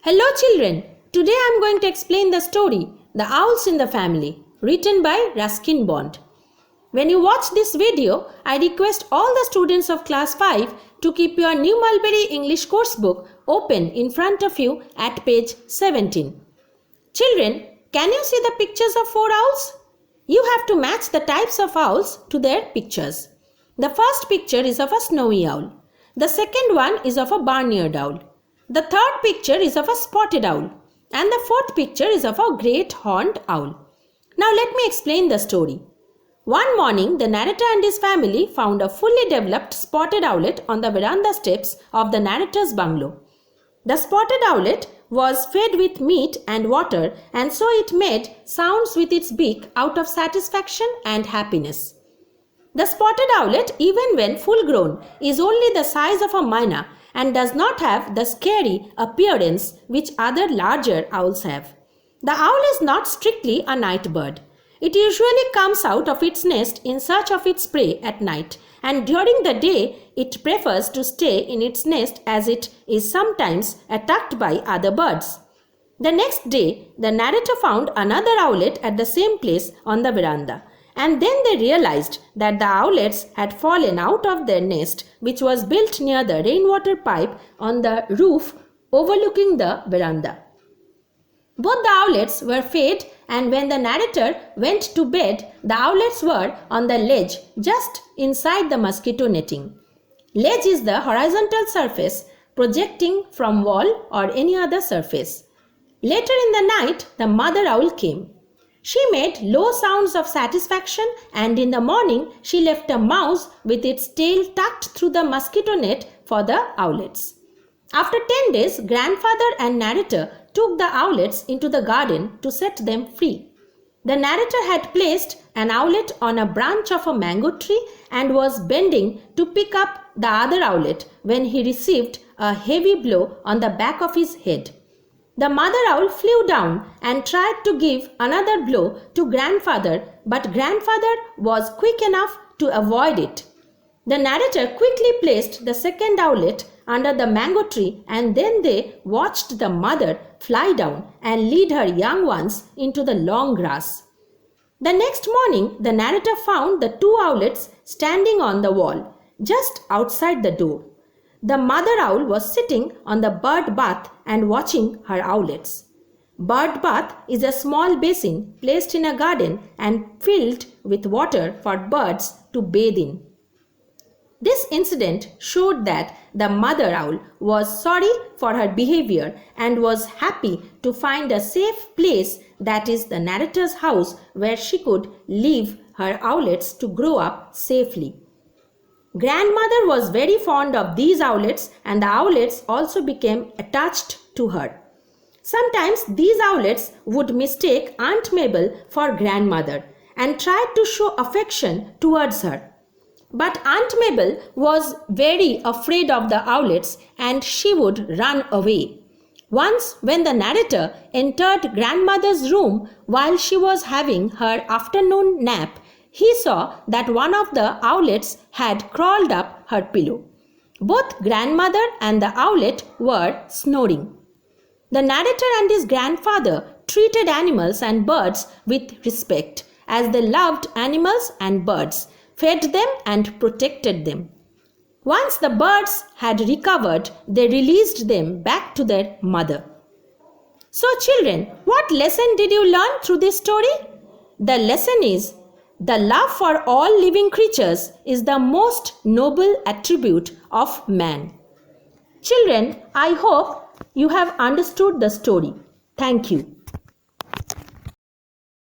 Hello children, today I am going to explain the story The Owls in the Family, written by Ruskin Bond. When you watch this video, I request all the students of class 5 to keep your New Mulberry English course book open in front of you at page 17. Children, can you see the pictures of 4 owls? You have to match the types of owls to their pictures. The first picture is of a snowy owl. The second one is of a barnyard owl. The third picture is of a spotted owl. And the fourth picture is of a great horned owl. Now let me explain the story. One morning, the narrator and his family found a fully developed spotted owlet on the veranda steps of the narrator's bungalow. The spotted owlet was fed with meat and water, and so it made sounds with its beak out of satisfaction and happiness. The spotted owlet, even when full grown, is only the size of a myna and does not have the scary appearance which other larger owls have. The owl is not strictly a night bird. It usually comes out of its nest in search of its prey at night, and during the day it prefers to stay in its nest as it is sometimes attacked by other birds. The next day, the narrator found another owlet at the same place on the veranda. And then they realized that the owlets had fallen out of their nest, which was built near the rainwater pipe on the roof overlooking the veranda. Both the owlets were fed, and when the narrator went to bed, the owlets were on the ledge just inside the mosquito netting. Ledge is the horizontal surface projecting from wall or any other surface. Later in the night, the mother owl came. She made low sounds of satisfaction, and in the morning she left a mouse with its tail tucked through the mosquito net for the owlets. After 10 days, grandfather and narrator took the owlets into the garden to set them free. The narrator had placed an owlet on a branch of a mango tree and was bending to pick up the other owlet when he received a heavy blow on the back of his head. The mother owl flew down and tried to give another blow to grandfather, but grandfather was quick enough to avoid it. The narrator quickly placed the second owlet under the mango tree, and then they watched the mother fly down and lead her young ones into the long grass. The next morning, the narrator found the 2 owlets standing on the wall, just outside the door. The mother owl was sitting on the bird bath and watching her owlets. Bird bath is a small basin placed in a garden and filled with water for birds to bathe in. This incident showed that the mother owl was sorry for her behavior and was happy to find a safe place, that is the narrator's house, where she could leave her owlets to grow up safely. Grandmother was very fond of these owlets, and the owlets also became attached to her. Sometimes these owlets would mistake Aunt Mabel for grandmother and tried to show affection towards her. But Aunt Mabel was very afraid of the owlets and she would run away. Once, when the narrator entered grandmother's room while she was having her afternoon nap, he saw that one of the owlets had crawled up her pillow. Both grandmother and the owlet were snoring. The narrator and his grandfather treated animals and birds with respect, as they loved animals and birds, fed them and protected them. Once the birds had recovered, they released them back to their mother. So children, what lesson did you learn through this story? The lesson is, the love for all living creatures is the most noble attribute of man. Children, I hope you have understood the story. Thank you.